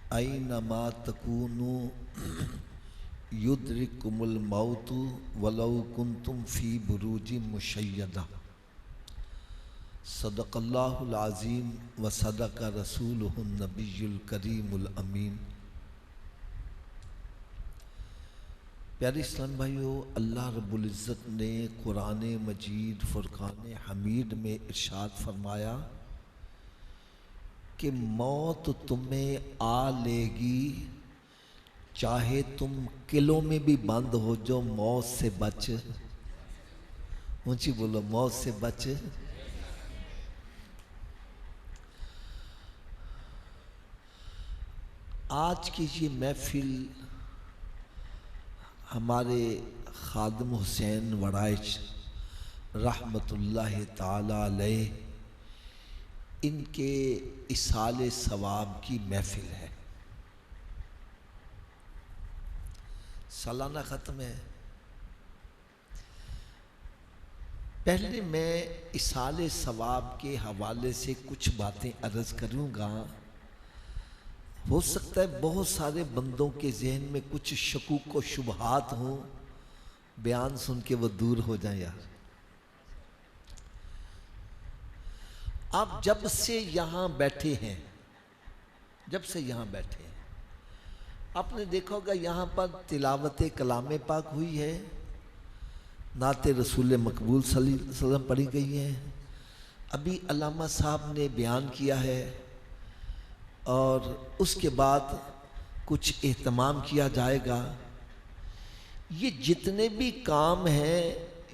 ऐनमा तकूनु युद्रिकुमुल मौतु वलौ कुंतुम फी बुरूजिम मुशय्यदा। सदक़ल्लाहुल अज़ीम व सदक़ रसूलुहुन नबियुल करीमुल अमीन। प्यारे इस्लाम भाइयों, अल्लाह रब्बुल इज़्ज़त ने कुरान मजीद फुरक़ान हमीद में इरशाद फरमाया कि मौत तुम्हें आ लेगी, चाहे तुम किलों में भी बंद हो जाओ, मौत से बच। ऊंची बोलो, मौत से बच। आज की ये महफिल हमारे खादिम हुसैन वड़ाइच रहमतुल्लाह ताला अलैह इनके इसाले सवाब की महफिल है। सालाना ख़त्म है। पहले मैं इसाले सवाब के हवाले से कुछ बातें अर्ज़ करूँगा। हो सकता है बहुत सारे बंदों के जहन में कुछ शकूक व शुबहात हों, बयान सुन के वो दूर हो जाए। यार, आप जब से यहाँ बैठे हैं, आपने देखा होगा यहाँ पर तिलावत कलाम पाक हुई है, नाते रसूल मकबूल सल्लल्लाहु अलैहि वसल्लम पढ़ी गई है, अभी अल्लामा साहब ने बयान किया है और उसके बाद कुछ एहतमाम किया जाएगा। ये जितने भी काम हैं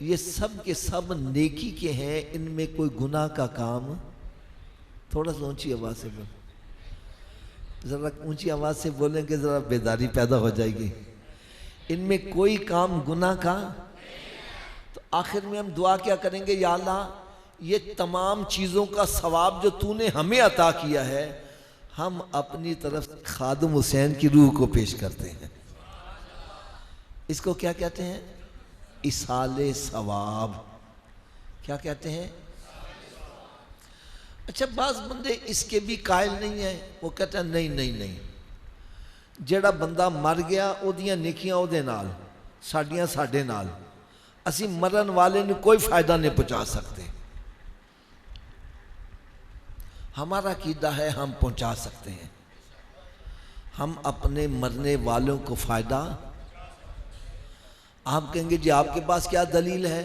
ये सब के सब नेकी के हैं, इनमें कोई गुनाह का काम। थोड़ा सा ऊंची आवाज़ से बोल, ज़रा ऊंची आवाज़ से बोलेंगे ज़रा बेदारी पैदा हो जाएगी। इनमें कोई काम गुनाह का। तो आखिर में हम दुआ क्या करेंगे, या अल्लाह ये तमाम चीज़ों का सवाब जो तूने हमें अता किया है, हम अपनी तरफ से खादिम हुसैन की रूह को पेश करते हैं। इसको क्या कहते हैं? इसाले सवाब। क्या कहते हैं? अच्छा, बाज़ बंदे इसके भी कायल नहीं है। वो कहते हैं नहीं नहीं नहीं, जेड़ा बंदा मर गया ओदियां नेकियां ओदे नाल, साडियां साडे नाल, असी मरन वाले ने कोई फायदा नहीं पहुंचा सकते। हमारा अकीदा है हम पहुंचा सकते हैं। हम अपने मरने वालों को फायदा। आप कहेंगे जी आपके पास क्या दलील है?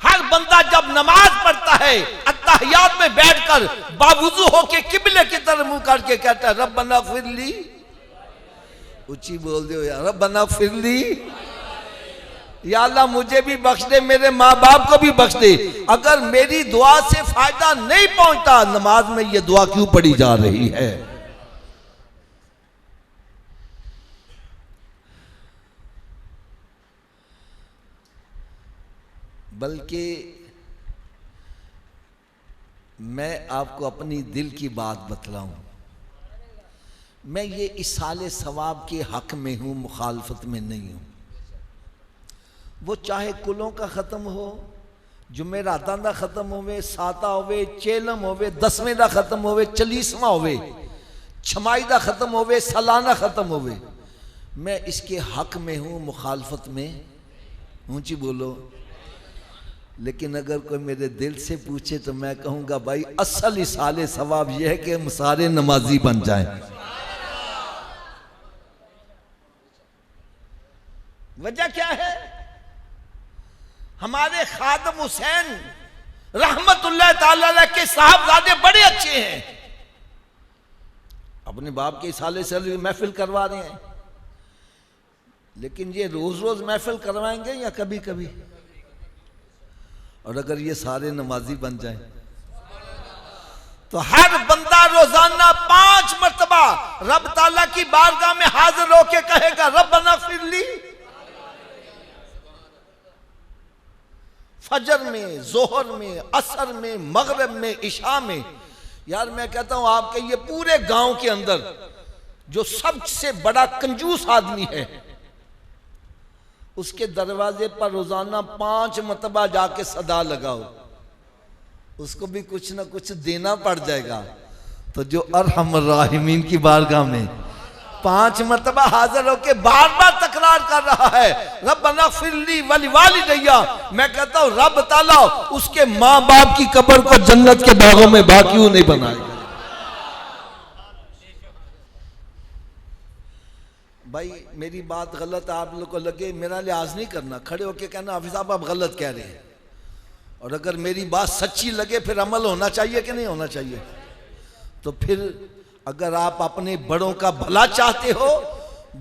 हर बंदा जब नमाज पढ़ता है अत्तहियात में बैठकर बावुजू होके किबले की तरफ मुंह करके कहता है रब्बना फिरली। ऊंची बोल दो यार, रब्बना फिरली, या अल्लाह मुझे भी बख्श दे, मेरे माँ बाप को भी बख्श दे। अगर मेरी दुआ से फायदा नहीं पहुंचता, नमाज में ये दुआ क्यों पढ़ी जा रही है? बल्कि मैं आपको अपनी दिल की बात बतलाऊं, मैं ये इसाले सवाब के हक में हूं, मुखालफत में नहीं हूं। वो चाहे कुलों का ख़त्म हो, जुमेरातां दा ख़त्म होवे, साता होवे, चेलम होवे, 10वें दा ख़त्म होवे, 40वां होवे, छमाई दा ख़त्म होवे, सालाना ख़त्म होवे, मैं इसके हक में हूँ, मुखालफत में। ऊंची बोलो। लेकिन अगर कोई मेरे दिल से पूछे तो मैं कहूँगा भाई असल इसाले सवाब यह है कि हम सारे नमाजी बन जाएं। वजह क्या है? हमारे खादिम हुसैन रहमतुल्लाह ताला अलैह के साहबजादे बड़े अच्छे हैं, अपने बाप के इसाले से महफिल करवा रहे हैं। लेकिन ये रोज रोज महफिल करवाएंगे या कभी कभी? और अगर ये सारे नमाजी बन जाएं तो हर बंदा रोजाना 5 मरतबा रब ताला की बारगाह में हाजिर होके कहेगा रब्बना फिरली। फजर में, जोहर में, असर में, मगरिब में, इशा में। यार मैं कहता हूं आपके ये पूरे गांव के अंदर जो सबसे बड़ा कंजूस आदमी है, उसके दरवाजे पर रोजाना 5 मरतबा जाके सदा लगाओ, उसको भी कुछ ना कुछ देना पड़ जाएगा। तो जो अरहम राहिमीन की बारगाह में 5 मरतबा हाजिर होके बार बार तकरार कर रहा है, रब्बना फिरली वली वालिदैया। मैं कहता हूं रब ताला उसके माँ बाप की कब्र को जन्नत के बागों में बाकी नहीं बनाएगा। भाई मेरी बात गलत आप लोग को लगे, मेरा लिहाज नहीं करना, खड़े होके कहना हाफिज साहब आप गलत कह रहे हैं। और अगर मेरी बात सच्ची लगे फिर अमल होना चाहिए कि नहीं होना चाहिए। तो फिर अगर आप अपने बड़ों का भला चाहते हो,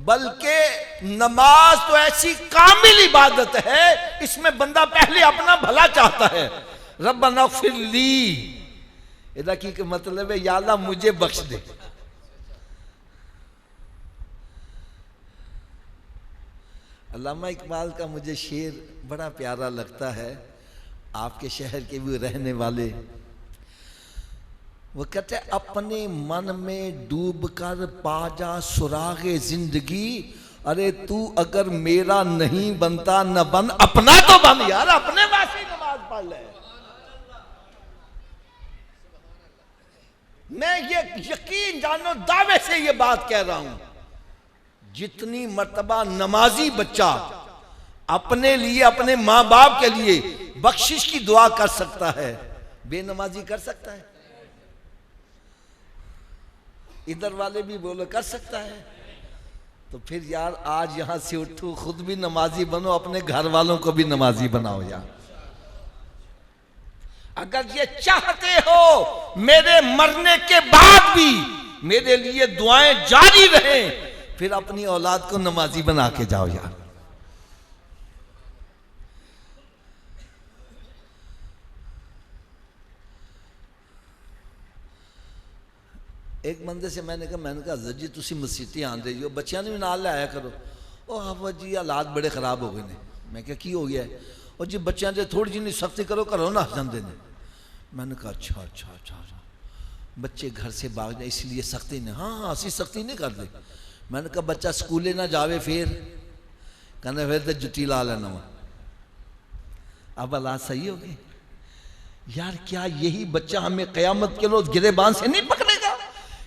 बल्कि नमाज तो ऐसी कामिल इबादत है, इसमें बंदा पहले अपना भला चाहता है। रब्बना फिरली, इदा की मतलब है या अल्लाह मुझे बख्श दे। अल्लामा इकबाल का मुझे शेर बड़ा प्यारा लगता है, आपके शहर के भी रहने वाले। वो कहते अपने मन में डूब कर पा जा सुरागे जिंदगी, अरे तू अगर मेरा नहीं बनता न बन अपना तो बन यार, अपने वासी नमाज पढ़ ले। मैं ये यकीन जानो दावे से ये बात कह रहा हूं, जितनी मर्तबा नमाजी बच्चा अपने लिए अपने माँ बाप के लिए बख्शिश की दुआ कर सकता है, बेनमाजी कर सकता है? इधर वाले भी बोलो कर सकता है। तो फिर यार आज यहां से उठो, खुद भी नमाजी बनो, अपने घर वालों को भी नमाजी बनाओ यार। अगर ये चाहते हो मेरे मरने के बाद भी मेरे लिए दुआएं जारी रहें, फिर अपनी औलाद को नमाजी बना के जाओ यार। एक बंदे से मैंने कहा हज़रत जी तुसी मसीती आन रही हो, बच्चियां ने भी नाल लाया करो। ओ हाफिज जी हालात बड़े खराब हो गए ने। मैं क्या की हो गया है? और जी बच्चियां से थोड़ी जी सख्ती करो घरों ना जाते ने। मैंने कहा अच्छा अच्छा अच्छा अच्छा, बच्चे घर से भाग जाए इसलिए सख्ती नहीं। हाँ हाँ असी सख्ती नहीं करते। मैंने कहा बच्चा स्कूले ना जावे फिर कहना फिर तो जुटी ला लेना वा। अब हालात सही हो गए यार। क्या यही बच्चा हमें कयामत के रोज गिरेबान से नहीं पकड़ेगा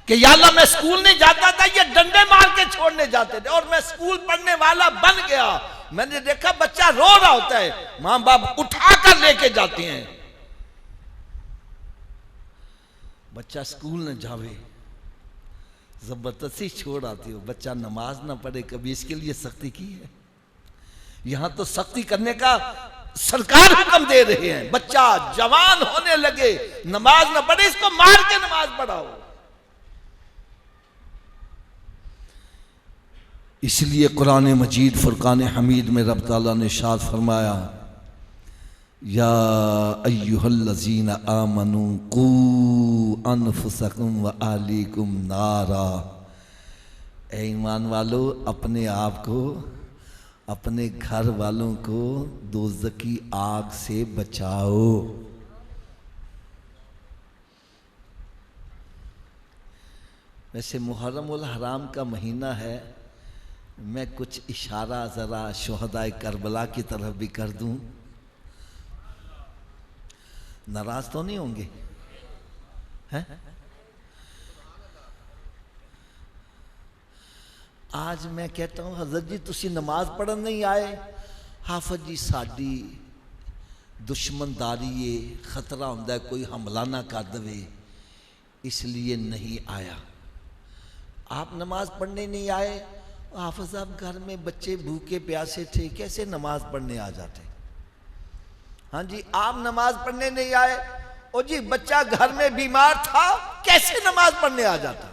कि या अल्लाह मैं स्कूल नहीं जाता था, ये डंडे मार के छोड़ने जाते थे और मैं स्कूल पढ़ने वाला बन गया। मैंने देखा बच्चा रो रहा होता है, मां बाप उठा कर लेके जाते हैं। बच्चा स्कूल न जावे, जबरदस्ती छोड़ आती हो, बच्चा नमाज ना पढ़े, कभी इसके लिए सख्ती की है? यहां तो सख्ती करने का सरकार हुक्म दे रहे हैं। बच्चा जवान होने लगे नमाज ना पढ़े, इसको मार के नमाज पढ़ाओ। इसलिए कुरान मजीद फुरकान हमीद में रब ताला ने इरशाद फरमाया, या अय्युहल्लज़ीना आमनू कू अनफुसकुम व अहलीकुम नारा। ए ईमान वालो, अपने आप को अपने घर वालों को दोज़ख की आग से बचाओ। वैसे मुहर्रम उल हराम का महीना है, मैं कुछ इशारा ज़रा शुहदाए करबला की तरफ भी कर दूं, नाराज तो नहीं होंगे? हैं? आज मैं कहता हूं हज़रत जी तुसी नमाज पढ़न नहीं आए। हाफिज जी साडी दुश्मनदारी है, खतरा होंदा कोई हमला ना कर दे, इसलिए नहीं आया। आप नमाज पढ़ने नहीं आए, हाफिज साहब घर में बच्चे भूखे प्यासे थे, कैसे नमाज पढ़ने आ जाते? हाँ जी, आप नमाज पढ़ने नहीं आए, और जी बच्चा घर में बीमार था, कैसे नमाज पढ़ने आ जाता?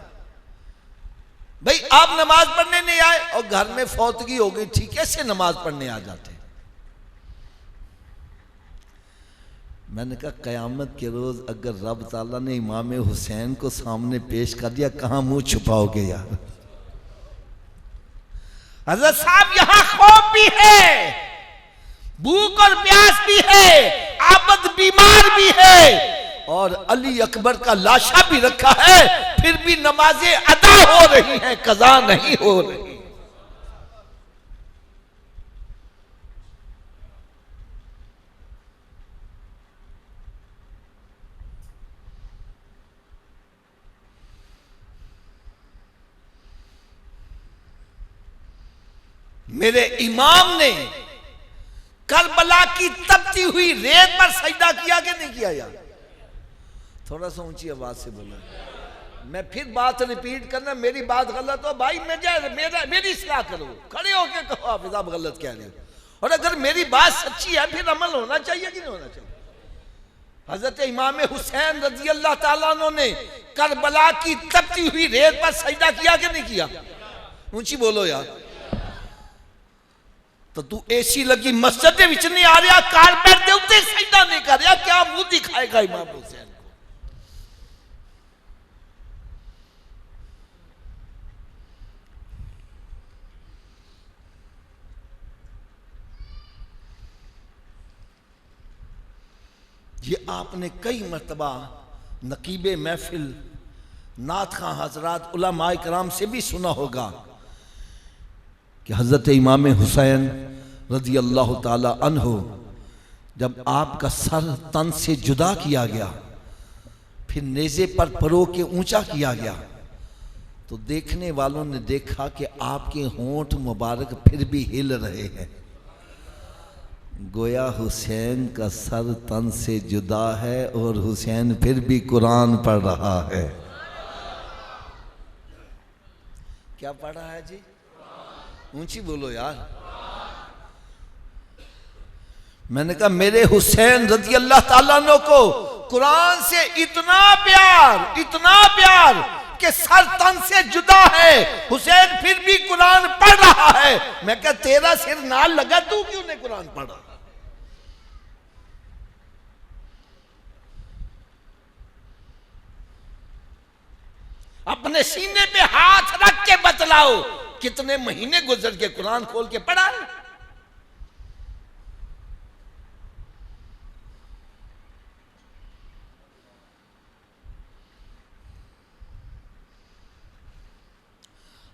भाई आप नमाज पढ़ने नहीं आए और घर में फौतगी हो गई थी, कैसे नमाज पढ़ने आ जाते? मैंने कहा कयामत के रोज अगर रब ताला ने इमाम हुसैन को सामने पेश कर दिया, कहां मुंह छुपाओगे यार? हज़रत साहब यहां खौफ भी है, भूख और प्यास भी है, आबद बीमार भी है, और अली अकबर का लाशा भी रखा है, फिर भी नमाजें अदा हो रही हैं, कज़ा नहीं हो रही। मेरे इमाम ने करबला की तपती हुई रेत पर सजदा किया कि नहीं किया यार? थोड़ा सा ऊंची आवाज से बोलो। मैं फिर बात रिपीट करना, मेरी बात गलत हो भाई मेरी इस्लाह करो, खड़े होके कहो हाफिज आप गलत कह रहे हो, और अगर मेरी बात सच्ची है फिर अमल होना चाहिए कि नहीं होना चाहिए? हजरत इमाम हुसैन रजी अल्लाह ताला अन्हु ने करबला की तपती हुई रेत पर सजदा किया कि नहीं किया? ऊंची बोलो यार। तो तू एसी लगी मस्जिद के विच नहीं आ रहा, कारपेट के उत्ते सजदा नहीं कर रहा, क्या मुंह दिखाएगा इमाम हुसैन? ये आपने कई मरतबा नकीबे महफिल नात खां हजरात उलमाए कराम से भी सुना होगा कि हज़रत इमाम हुसैन रज़ी अल्लाह ताला अन्हो जब आपका सर तन से जुदा किया गया, फिर नेज़े पर परो के ऊंचा किया गया, तो देखने वालों ने देखा कि आपके होंठ मुबारक फिर भी हिल रहे हैं। गोया हुसैन का सर तन से जुदा है और हुसैन फिर भी कुरान पढ़ रहा है। क्या पढ़ रहा है जी? ऊंची बोलो यार। मैंने कहा मेरे हुसैन रज़ी अल्लाह ताला अन्हु को कुरान से इतना प्यार कि सर तन से जुदा है, हुसैन फिर भी कुरान पढ़ रहा है। मैं कहा तेरा सिर ना लगा, तू क्यों नहीं कुरान पढ़ा? अपने सीने पे हाथ रख के बतलाओ कितने महीने गुजर के कुरान खोल के पढ़ा है?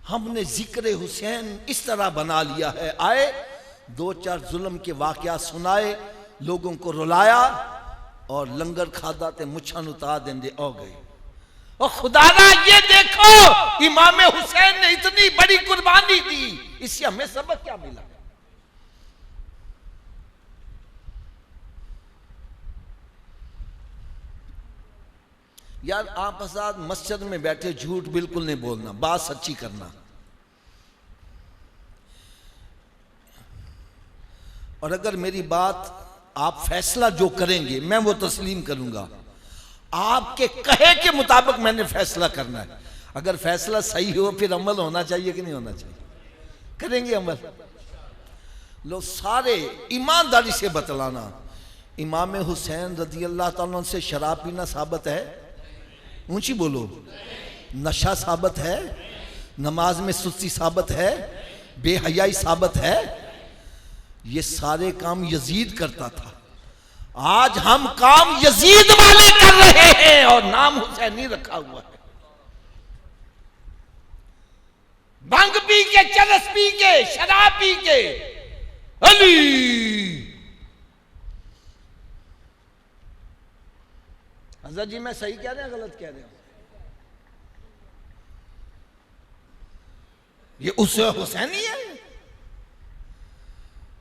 हमने जिक्र हुसैन इस तरह बना लिया है, आए दो चार जुल्म के वाकयात सुनाए, लोगों को रुलाया और लंगर खादा ते मुछान उतार देंदे आ गए। और खुदारा ये देखो इमाम हुसैन ने इतनी बड़ी कुर्बानी दी, इससे हमें सबक क्या मिला? यार आप आजाद मस्जिद में बैठे झूठ बिल्कुल नहीं बोलना, बात सच्ची करना। और अगर मेरी बात आप फैसला जो करेंगे मैं वो तस्लीम करूंगा, आपके कहे के मुताबिक मैंने फैसला करना है। अगर फैसला सही हो फिर अमल होना चाहिए कि नहीं होना चाहिए? करेंगे अमल। लो सारे ईमानदारी से बतलाना, इमाम हुसैन रज़ी अल्लाह ताला से शराब पीना साबित है? ऊंची बोलो। नशा साबित है? नमाज में सुस्ती साबित है? बेहयाई साबित है? ये सारे काम यजीद करता था, आज हम काम यजीद वाले कर रहे हैं और नाम हुसैनी रखा हुआ है। भंग पी के, चरस पी के, शराब पी के अली। हज़रत जी मैं सही कह रहे हैं गलत कह रहे हैं? ये उस हुसैनी है।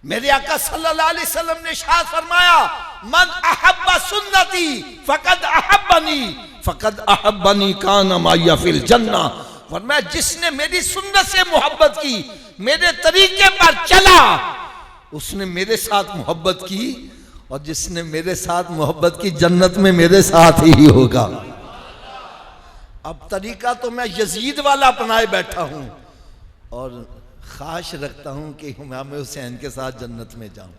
मेरे आका सल्लल्लाहु अलैहि वसल्लम ने इरशाद फरमाया, मन अहब्बा सुन्नती फकद अहब्बनी काना माया फिल जन्ना। फरमाया जिसने मेरी सुन्नत से मोहब्बत की, मेरे तरीके पर चला, उसने मेरे साथ मोहब्बत की, और जिसने मेरे साथ मोहब्बत की जन्नत में मेरे साथ ही होगा। अब तरीका तो मैं यजीद वाला अपनाए बैठा हूं और ख्वाहिश रखता हूं कि इमाम हुसैन के साथ जन्नत में जाऊं।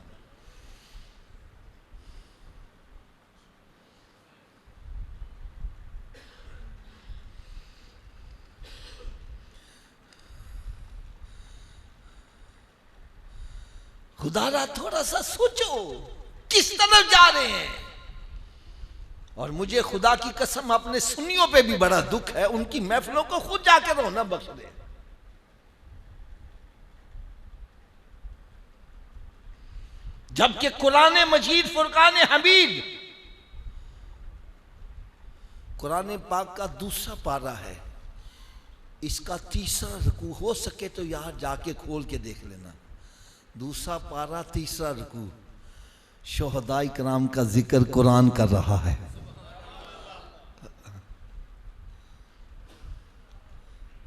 खुदारा थोड़ा सा सोचो किस तरफ जा रहे हैं। और मुझे खुदा की कसम अपने सुन्नियों पे भी बड़ा दुख है, उनकी महफिलों को खुद जाकर रोना बख्श दे। जबकि कुरान मजीद फुरकान हमीद कुरान पाक का दूसरा पारा है, इसका तीसरा रुकू हो सके तो यहां जाके खोल के देख लेना। दूसरा पारा तीसरा रुकू, शोहदाई कराम का जिक्र कुरान कर रहा है।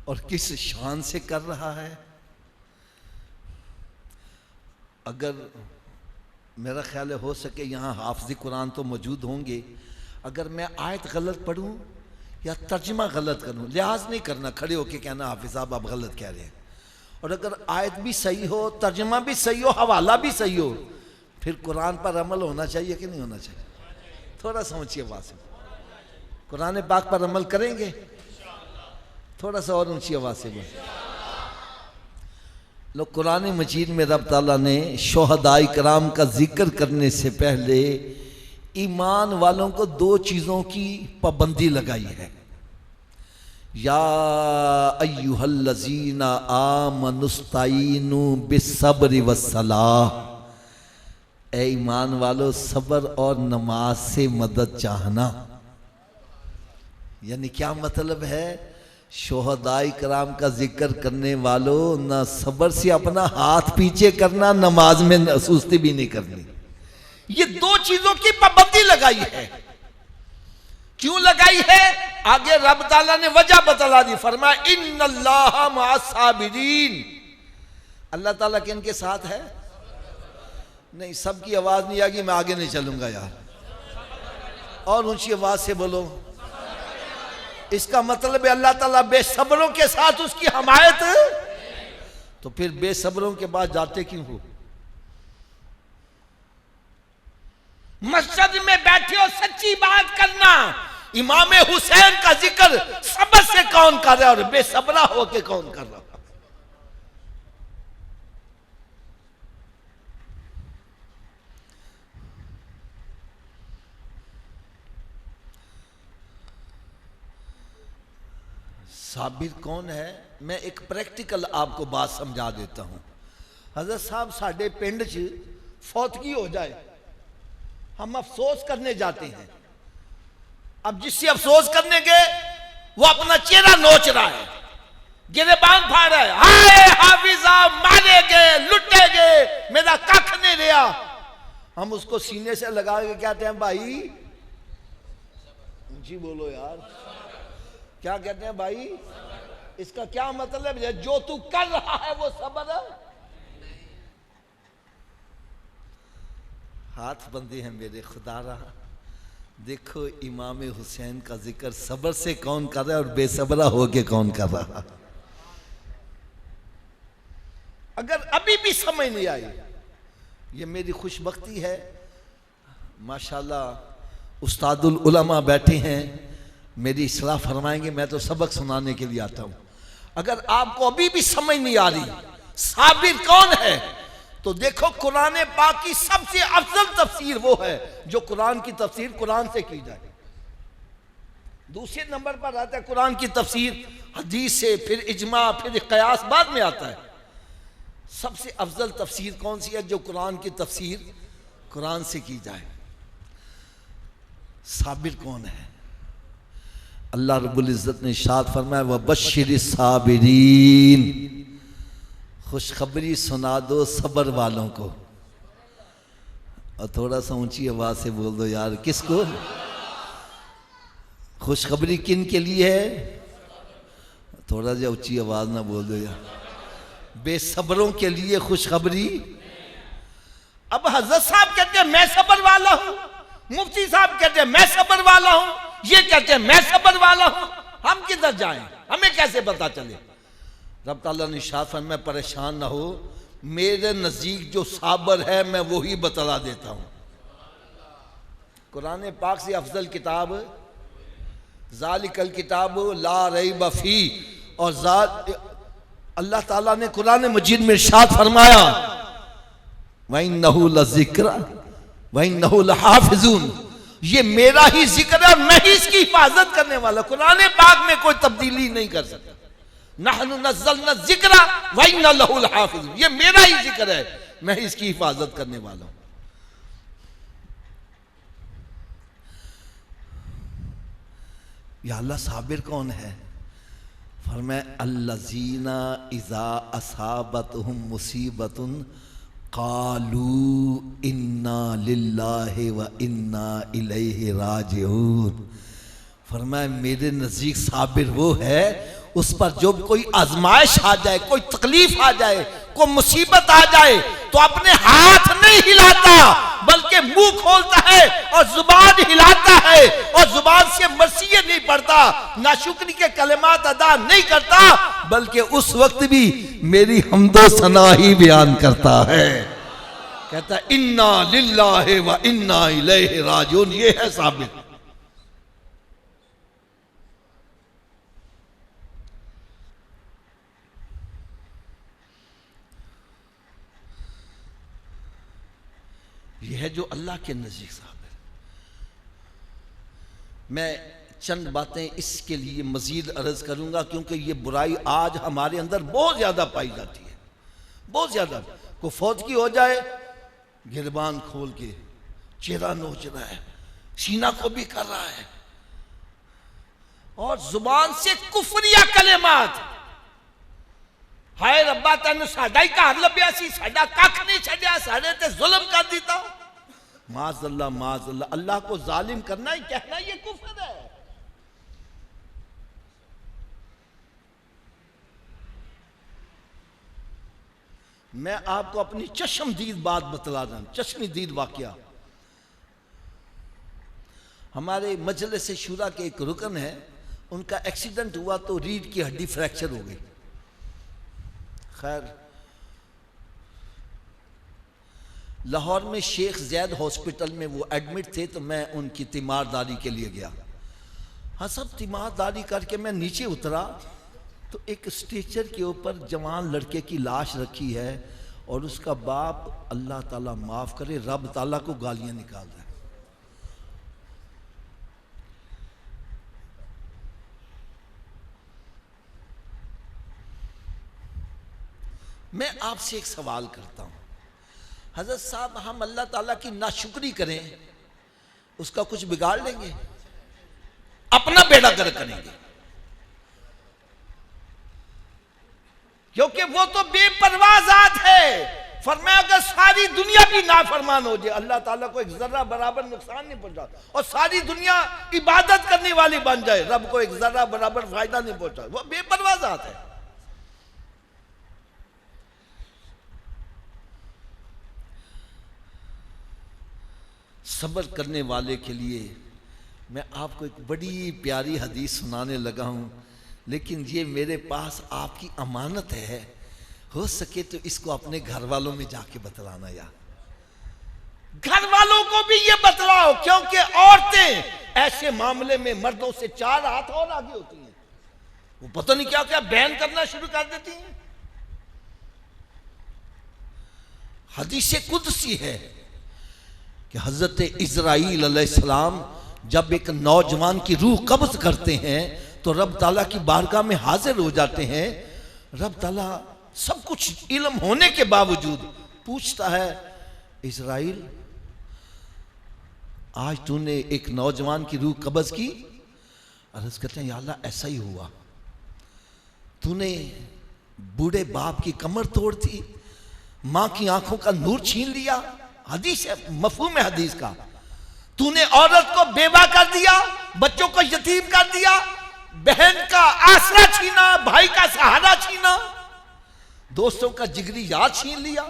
और किस शान से कर रहा है। अगर मेरा ख्याल है हो सके यहाँ हाफिज़ कुरान तो मौजूद होंगे, अगर मैं आयत गलत पढ़ूं या तर्जमा गलत करूं, लिहाज नहीं करना, खड़े होके कहना हाफिज़ साहब आप गलत कह रहे हैं। और अगर आयत भी सही हो, तर्जमा भी सही हो, हवाला भी सही हो, फिर कुरान पर अमल होना चाहिए कि नहीं होना चाहिए? थोड़ा समझिए बात से। कुरान पाक पर अमल करेंगे? थोड़ा सा और ऊंची आवाज से बोल। लोग कुरान मजीद में रब ताला ने शोहदाई कराम का जिक्र करने से पहले ईमान वालों को दो चीज़ों की पाबंदी लगाई है। या अय्युहल्लज़ीना आमनुस्ताईनु बिस्सब्रि वस्सलाह, ए ईमान वालो सब्र और नमाज से मदद चाहना। यानी क्या मतलब है? शोहदाई कराम का जिक्र करने वालों ना सब्र से अपना हाथ पीछे करना, नमाज में सुस्ती भी नहीं करनी। ये दो चीजों की पाबंदी लगाई है। क्यों लगाई है? आगे रब ताला ने वजह बतला दी, फरमाया इन्नल्लाह मअस-साबिरीन, अल्लाह ताला किनके साथ है? नहीं, सबकी आवाज नहीं आएगी, मैं आगे नहीं चलूंगा यार, और ऊंची आवाज से बोलो। इसका मतलब है अल्लाह ताला बेसब्रों के साथ उसकी हमायत। तो फिर बेसब्रों के बाद जाते क्यों हो? मस्जिद में बैठे हो, सच्ची बात करना। इमाम हुसैन का जिक्र सब्र से कौन कर रहा है और बेसब्रा होके कौन कर रहा है? साबिर कौन है? मैं एक प्रैक्टिकल आपको बात समझा देता हूं। हजरत साहब साढ़े पिंड च फौतगी हो जाए, हम अफसोस करने जाते हैं। अब जिससे अफसोस करने गए वो अपना चेहरा नोच रहा है, गिरेबान फाड़ रहा है, हाय हाफिजा मारे गए, लुटे गए, मेरा कख नहीं रहा। हम उसको सीने से लगा के कहते हैं भाई, जी बोलो यार, क्या कहते हैं भाई? इसका क्या मतलब है? जो तू कर रहा है वो सब्र है? हाथ बंदे हैं मेरे खुदा रहा। देखो इमाम हुसैन का जिक्र सब्र से कौन कर रहा है और बेसब्रा होके कौन कर रहा है। अगर अभी भी समझ नहीं आई, ये मेरी खुशबख्ती है। माशाल्लाह उस्तादुल उलमा बैठे हैं, मेरी इस्लाह फरमाएंगे। मैं तो सबक सुनाने के लिए आता हूं। अगर आपको अभी भी समझ नहीं आ रही साबिर कौन है, तो देखो कुरान पाक की सबसे अफजल तफसीर वो है जो कुरान की तफसीर कुरान से की जाए। दूसरे नंबर पर आता है कुरान की तफसीर हदीस से, फिर इजमा, फिर कयास बाद में आता है। सबसे अफजल तफसीर कौन सी है? जो कुरान की तफसीर कुरान से की जाए। साबिर कौन है? अल्लाह रब्बुल इज़्ज़त ने इरशाद फरमाया व बश्शिर साबिरीन, खुशखबरी सुना दो सब्र वालों को। और थोड़ा सा ऊंची आवाज से बोल दो यार, किसको? खुशखबरी किन के लिए है? थोड़ा सा ऊंची आवाज ना बोल दो यार। बेसब्रों के लिए खुशखबरी। अब हजरत साहब कहते हैं मैं सब्र वाला हूं, मुफ्ती साहब कहते हैं मैं सब्र वाला हूं, ये कहते हैं मैं सब्र वाला हूं। हम किधर जाएं? हमें कैसे पता चले? रब ताला ने इरशाद फरमाया परेशान ना हो, मेरे नजदीक जो साबर है मैं वही बतला देता हूं। कुरान पाक से अफजल किताब ज़ालिकल किताब ला रैब फी, और अल्लाह ताला ने कुरान मजीद में इरशाद फरमाया वइन्नहु लज़िक्रा वइन्नहु लहाफ़िज़ून, ये मेरा ही जिक्र है और मैं ही इसकी हिफाजत करने वाला। कुरान पाक में कोई तब्दीली नहीं कर सकता। नहनु नज़्ज़लना ज़िक्रा व इन्ना लहु लहाफ़िज़ून, ये मेरा ही जिक्र है, मैं ही इसकी हिफाजत करने वाला हूं। या अल्लाह साबिर कौन है? फरमाया अल्लज़ीना इज़ा असाबतहुम मुसीबतुन कालू इन्ना लिल्लाहि व इन्ना इलैहि राजिऊन। फरमाया मेरे नज़दीक साबिर वो है उस पर जो कोई आजमाइश आ जाए, कोई तकलीफ आ जाए, कोई मुसीबत आ जाए तो अपने हाथ नहीं हिलाता बल्कि मुंह खोलता है और जुबान हिलाता है और जुबान से मर्सिये नहीं पढ़ता, नाशुक्री के कलिमात अदा नहीं करता, बल्कि उस वक्त भी मेरी हम्दो सना ही बयान करता है। कहता इन्ना लिल्लाहि व इन्ना इलैहि राजिऊन। ये है साबित। यह है जो अल्लाह के नज़दीक साबिर। मैं चंद बातें इसके लिए मजीद अर्ज करूंगा क्योंकि ये बुराई आज हमारे अंदर बहुत ज्यादा पाई जाती है, बहुत ज्यादा। को फौतगी हो जाए गिरबान खोल के चेहरा नोच रहा है, सीना को भी कर रहा है और जुबान से कुफरिया कलेमात, हाय रब्बा तेन साडा ही घर लभ्या सी, साडा कख नहीं छड्या, साडे ते जुल्म कर दिता। माज़अल्लाह माज़अल्लाह। अल्लाह को जालिम करना ही कहना ये कुफ्र है। मैं आपको अपनी चश्मदीद बात बतला रहा हूं, चश्मदीद वाकया। हमारे मजलिस शूरा के एक रुकन है, उनका एक्सीडेंट हुआ तो रीढ़ की हड्डी फ्रैक्चर हो गई। खैर लाहौर में शेख जैद हॉस्पिटल में वो एडमिट थे तो मैं उनकी तीमारदारी के लिए गया। हाँ सब तीमारदारी करके मैं नीचे उतरा तो एक स्ट्रेचर के ऊपर जवान लड़के की लाश रखी है और उसका बाप अल्लाह ताला माफ करे रब ताला को गालियां निकाल रहा है। मैं आपसे एक सवाल करता हूं, हजरत साहब हम अल्लाह ताला की नाशुक्री करें उसका कुछ बिगाड़ लेंगे? अपना बेड़ा गर्क करेंगे, क्योंकि वो तो बेपरवाह जात है। फरमाया अगर सारी दुनिया भी नाफरमान हो जाए अल्लाह ताला को एक जर्रा बराबर नुकसान नहीं पहुंचा, और सारी दुनिया इबादत करने वाली बन जाए रब को एक जर्रा बराबर फायदा नहीं पहुंचा, वो बेपरवाह जात है। सब्र करने वाले के लिए मैं आपको एक बड़ी प्यारी हदीस सुनाने लगा हूं, लेकिन ये मेरे पास आपकी अमानत है, हो सके तो इसको अपने घर वालों में जाके बतलाना, यार घर वालों को भी ये बतलाओ, क्योंकि औरतें ऐसे मामले में मर्दों से 4 हाथ और आगे होती हैं, वो पता नहीं क्या क्या बयान करना शुरू कर देती हैं। हदीस कुदसी है कि हजरत इज़राइल अलैहिस्सलाम जब एक नौजवान की रूह कब्ज करते हैं तो रब ताला की बारगाह में हाजिर हो जाते हैं। रब ताला सब कुछ इल्म होने के बावजूद पूछता है, इज़राइल आज तूने एक नौजवान की रूह कब्ज की? अर्ज करते हैं या अल्लाह ऐसा ही हुआ। तूने बूढ़े बाप की कमर तोड़ दी, मां की आंखों का नूर छीन लिया, हदीस है, मफहूम है हदीस का। तूने औरत को बेवा कर दिया, बच्चों को यतीम कर दिया, बहन का आसरा छीना, भाई का सहारा छीना, दोस्तों का जिगरी याद छीन लिया।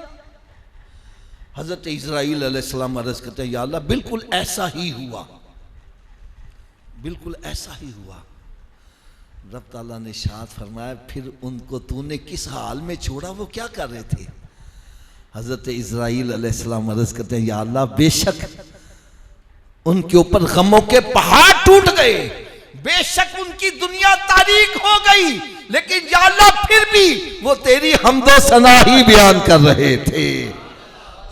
हजरत इज़राइल अलैहिस्सलाम अर्ज करते हैं या अल्लाह बिल्कुल ऐसा ही हुआ, बिल्कुल ऐसा ही हुआ। रब ताला ने इरशाद फरमाया फिर उनको तूने किस हाल में छोड़ा, वो क्या कर रहे थे? हजरत इज़राइल अलैहिस्सलाम अर्ज करते हैं या अल्लाह बेशक उनके ऊपर गमों के पहाड़ टूट गए, बेशक उनकी दुनिया तारीक हो गई, लेकिन या अल्लाह फिर भी वो तेरी हम्दो सना ही बयान कर रहे थे।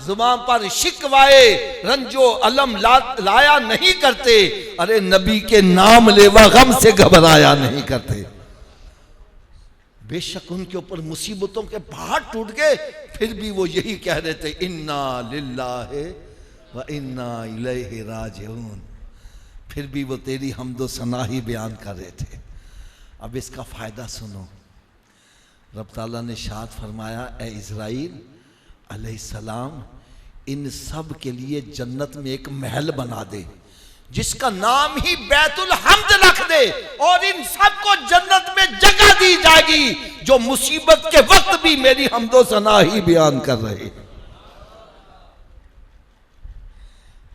जुबान पर शिकवाए रंजो अलम लाया नहीं करते, अरे नबी के नाम लेवा गम से घबराया नहीं करते। बेशक उनके ऊपर मुसीबतों के पहाड़ टूट गए, फिर भी वो यही कह रहे थे इन्ना लिल्लाहि व इन्ना इलैहि राजिऊन। फिर भी वो तेरी हम्दो सना ही बयान कर रहे थे। अब इसका फायदा सुनो। रब ताला ने शाद फरमाया, ए इज़राइल अलैहिस्सलाम इन सब के लिए जन्नत में एक महल बना दे जिसका नाम ही बैतुल हम्द रख दे, और इन सबको जन्नत में जगह दी जाएगी जो मुसीबत के वक्त भी मेरी हम्दो सना ही बयान कर रहे।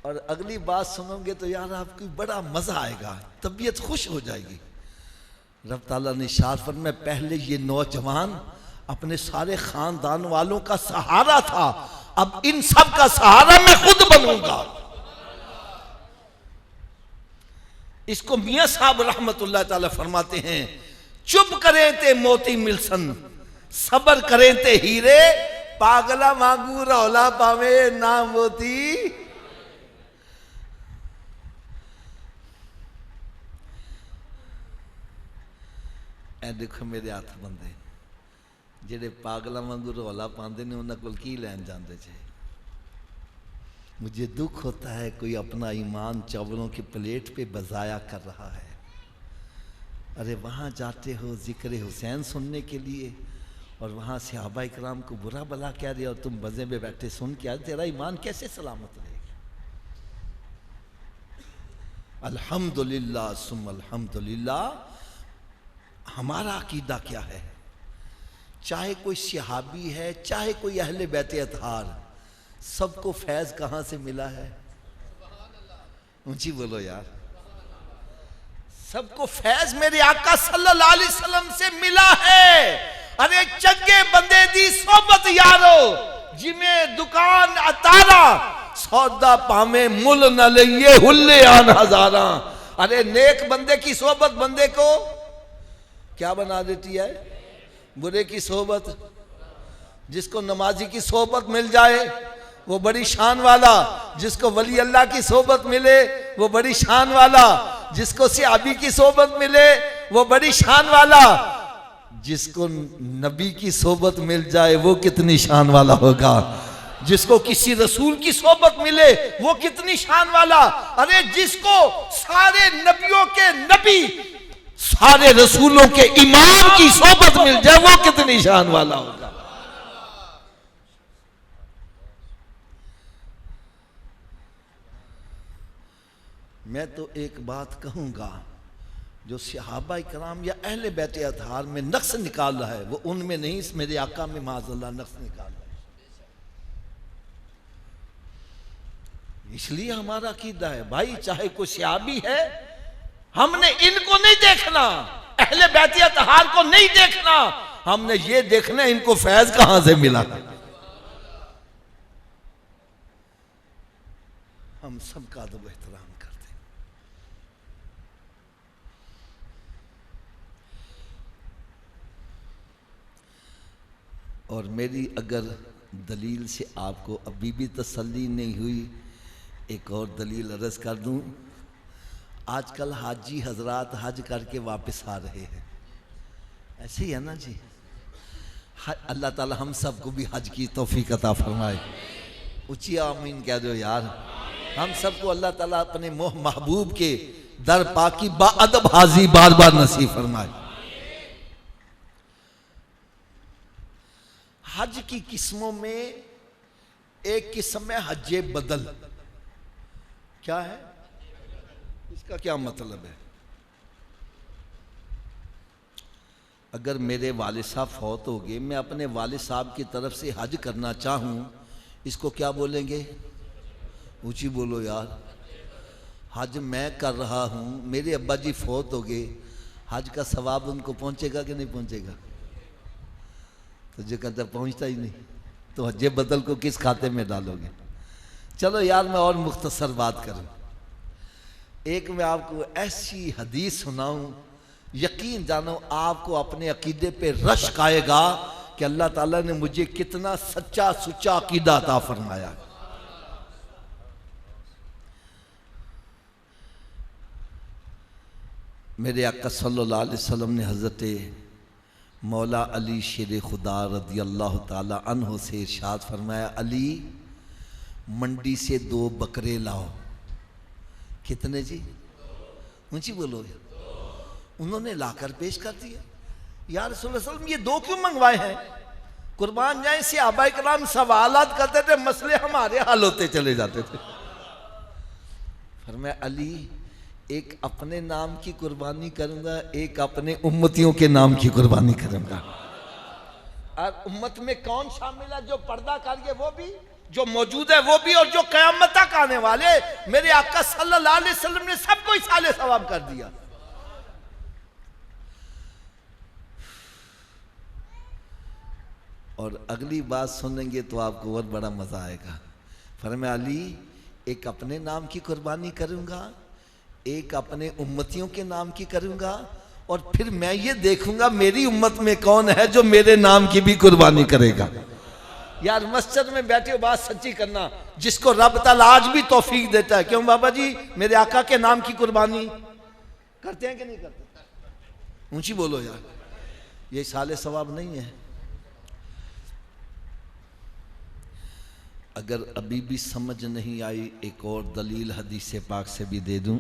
और अगली बात सुनोगे तो यार आपको बड़ा मजा आएगा, तबीयत खुश हो जाएगी। रब ताला ने इरशाद फरमाया, पहले ये नौजवान अपने सारे खानदान वालों का सहारा था, अब इन सब का सहारा मैं खुद बनूंगा। इसको मियां साहब रहमतुल्लाह ताला फरमाते हैं, चुप करें ते मोती मिलसन, सबर करें ते हीरे, पागला मांगू रौला पावे ना मोती। ए देखो मेरे हाथ बंदे जेडे पागला वांगू रौला पाते ने उन्होंने कोल की लैन जाते थे। मुझे दुख होता है कोई अपना ईमान चावलों की प्लेट पे बजाया कर रहा है। अरे वहाँ जाते हो जिक्र हुसैन सुनने के लिए और वहाँ सहाबा इकराम को बुरा भला कह रहे और तुम मज़े में बैठे सुन के, तेरा ईमान कैसे सलामत रहेगा। अल्हम्दुलिल्लाह सुम अल्हम्दुलिल्लाह। हमारा अकीदा क्या है, चाहे कोई सहाबी है चाहे कोई अहले बैत अतहार, सबको फैज कहां से मिला है? ऊंची बोलो यार। सबको फैज मेरे आका सल्लल्लाहु अलैहि वसल्लम से मिला है। अरे चंगे बंदे दी सोबत यारो, जिमें दुकान अतारा, सौदा पावे मुल न लिए हुल्ले आन हजारा। अरे नेक बंदे की सोबत बंदे को क्या बना देती है? बुरे की सोबत। जिसको नमाजी की सोबत मिल जाए वो बड़ी शान वाला, जिसको वली अल्लाह की सोबत मिले वो बड़ी शान वाला, जिसको सहाबी की सोबत मिले वो बड़ी शान वाला, जिसको नबी की सोबत मिल जाए वो कितनी शान वाला होगा, जिसको किसी रसूल की सोबत मिले वो कितनी शान वाला। अरे जिसको सारे नबियों के नबी सारे रसूलों के इमाम की सोबत मिल जाए वो कितनी शान वाला होगा। मैं तो एक बात कहूंगा, जो सहाबा इकराम या अहले बैत अतहार में नक्स निकाल रहा है वो उनमें नहीं, इस मेरे आका में माज़अल्लाह नक्स निकाल रहा है। इसलिए हमारा अकीदा है भाई, चाहे कोई सहाबी है, हमने इनको नहीं देखना, अहले बैत अतहार को नहीं देखना, हमने ये देखना इनको फैज कहां से मिला। हम सबका अदब एहतराम करते हैं। और मेरी अगर दलील से आपको अभी भी तसल्ली नहीं हुई, एक और दलील अर्ज कर दूं। आजकल हाजी हजरात हज करके वापस आ रहे हैं, ऐसे ही है ना जी। अल्लाह ताला हम सबको भी हज की तौफीक अता फरमाए। ऊंची आमीन कह दो यार। हम सबको अल्लाह ताला अपने महबूब के दर पाकी बाअदब हाजी बार बार नसीब फरमाए। हज की किस्मों में एक किस्म है हज बदल। क्या है इसका क्या मतलब है? अगर मेरे वालिद साहब फौत हो गए, मैं अपने वालिद साहब की तरफ से हज करना चाहूं, इसको क्या बोलेंगे? ऊंची बोलो यार। हज मैं कर रहा हूं, मेरे अब्बा जी फौत हो गए, हज का सवाब उनको पहुंचेगा कि नहीं पहुंचेगा? तो जो कहता पहुंचता ही नहीं, तो हज बदल को किस खाते में डालोगे? चलो यार मैं और मुख्तसर बात करूं। एक मैं आपको ऐसी हदीस सुनाऊं, यकीन जानो आपको अपने अकीदे पे रश्क आएगा कि अल्लाह ताला ने मुझे कितना सच्चा सुच्चा अकीदा अता फरमाया। मेरे आका सल्लल्लाहु अलैहि वसल्लम ने हज़रत मौला अली शेर खुदा रदी अल्लाह ताला अन्हो से इरशाद फरमाया, अली मंडी से 2 बकरे लाओ। कितने जी? ऊंची बोलो। उन्होंने लाकर पेश कर दिया। या रसूल सल्लल्लाहु अलैहि वसल्लम ये 2 क्यों मंगवाए हैं? कुर्बान जाए सहाबा किराम सवालात करते थे, मसले हमारे हल होते चले जाते थे। फरमाया अली एक अपने नाम की कुर्बानी करूंगा, एक अपने उम्मतियों के नाम की कुर्बानी करूंगा। और उम्मत में कौन शामिल है? जो पर्दा करके वो भी, जो मौजूद है वो भी, और जो क़यामत तक आने वाले। मेरे आका सल्लल्लाहु अलैहि वसल्लम ने सबको इसाले सवाब कर दिया। और अगली बात सुनेंगे तो आपको और बड़ा मजा आएगा। फरमाया अली एक अपने नाम की कुर्बानी करूंगा, एक अपने उम्मतियों के नाम की करूंगा, और फिर मैं ये देखूंगा मेरी उम्मत में कौन है जो मेरे नाम की भी कुर्बानी करेगा। यार मस्जिद में बैठे हो बात सच्ची करना, जिसको रब ताला आज भी तौफीक देता है। क्यों बाबा जी मेरे आका के नाम की कुर्बानी करते हैं कि नहीं करते? ऊंची बोलो यार, ये साले सवाब नहीं है। अगर अभी भी समझ नहीं आई, एक और दलील हदीस पाक से भी दे दूं।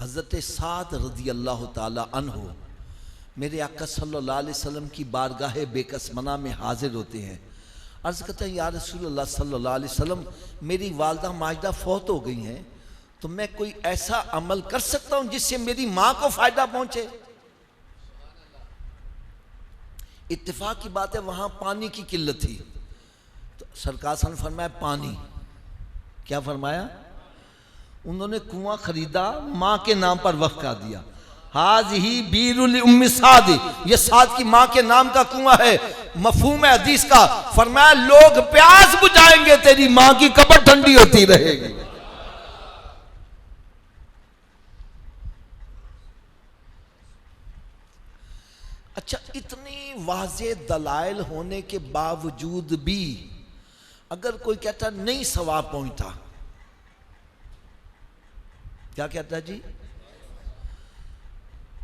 हज़रत साद रज़ी अल्लाह ताला अन्हु मेरे आका सल्लल्लाहु अलैहि वसल्लम की बारगाह बेकसमना में हाजिर होते हैं। अर्ज़ करते हैं या रसूलल्लाह सल्लल्लाहु अलैहि वसल्लम मेरी वालदा माजिदा फौत हो गई हैं, तो मैं कोई ऐसा अमल कर सकता हूँ जिससे मेरी माँ को फ़ायदा पहुँचे? इत्तेफाक की बात है वहाँ पानी की किल्लत थी, तो सरकार ने फरमाया पानी। क्या फरमाया? उन्होंने कुआं खरीदा, माँ के नाम पर वक्फ कर दिया। हाज ही बीरुल उम्मी साद, ये साद की माँ के नाम का कुआं है। मफहूम है हदीस का। फरमाया लोग प्यास बुझाएंगे, तेरी माँ की कब्र ठंडी होती रहेगी। अच्छा, इतनी वाज़े दलाइल होने के बावजूद भी अगर कोई कहता नहीं सवाब पहुंचता, क्या कहता जी?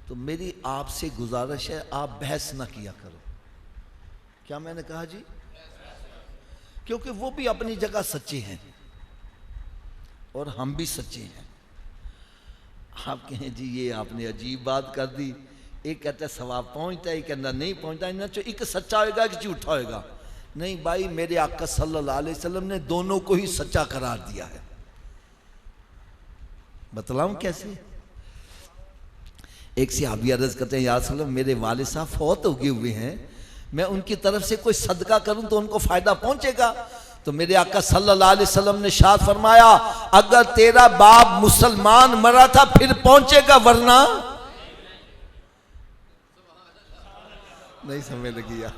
तो मेरी आपसे गुजारिश है आप बहस ना किया करो। क्या मैंने कहा जी? क्योंकि वो भी अपनी जगह सच्चे हैं और हम भी सच्चे हैं। आप कहें जी ये आपने अजीब बात कर दी, एक कहता है सवाब पहुंचता है, एक कहता नहीं पहुंचता, इन्हें एक सच्चा होगा कि झूठा होगा? नहीं भाई, मेरे आका सल्लल्लाहु अलैहि वसल्लम ने दोनों को ही सच्चा करार दिया है। बतलाऊं कैसे? एक सहाबी अर्ज करते हैं या रसूल अल्लाह मेरे वालिद साहब फौत हो गए हुए हैं, मैं उनकी तरफ से कोई सदका करूं तो उनको फायदा पहुंचेगा? तो मेरे आका सल्लल्लाहु अलैहि वसल्लम ने शाद फरमाया अगर तेरा बाप मुसलमान मरा था फिर पहुंचेगा, वरना नहीं। समझ लगी यार?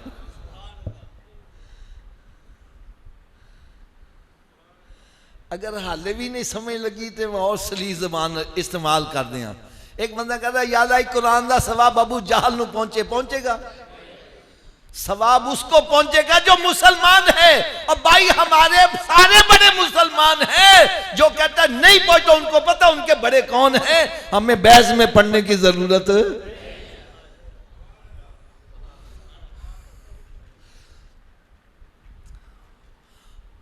अगर हाले भी नहीं समझ लगी तो मैं और सली जबान इस्तेमाल कर दिया। एक बंदा कहता है याद आई कुरान का सवाब अबू जहल नू पहुंचेगा? सवाब उसको पहुंचेगा जो मुसलमान है। और भाई हमारे सारे बड़े मुसलमान हैं, जो कहता नहीं पहुंचता उनको पता उनके बड़े कौन हैं, हमें बहस में पढ़ने की जरूरत।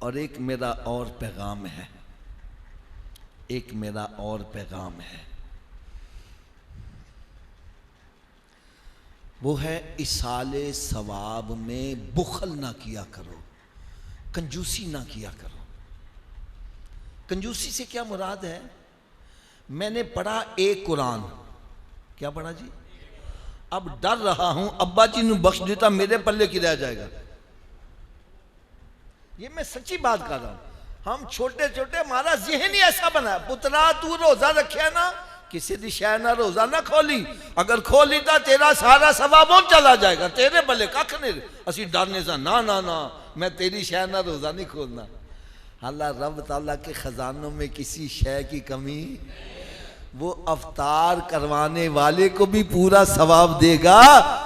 और एक मेरा और पैगाम है, एक मेरा और पैगाम है, वो है इसाले सवाब में बुखल ना किया करो, कंजूसी ना किया करो। कंजूसी से क्या मुराद है? मैंने पढ़ा एक कुरान, क्या पढ़ा जी? अब डर रहा हूं अब्बा जी ने बख्श देता मेरे पल्ले की रह जाएगा। ये मैं सच्ची बात कर रहा हूं। हम छोटे छोटे हमारा ज़हन ही ऐसा बना, पुत्रा तू रोजा रखे ना, किसी दी शय ना रोजा ना खोली, अगर खोली तो तेरा सारा सवाब चला जाएगा, तेरे भले कख नहीं। असी डरने से ना ना ना मैं तेरी शय ना रोजा नहीं खोलना। हालांकि रब ताला के खजानों में किसी शय की कमी, वो अवतार करवाने वाले को भी पूरा सवाब देगा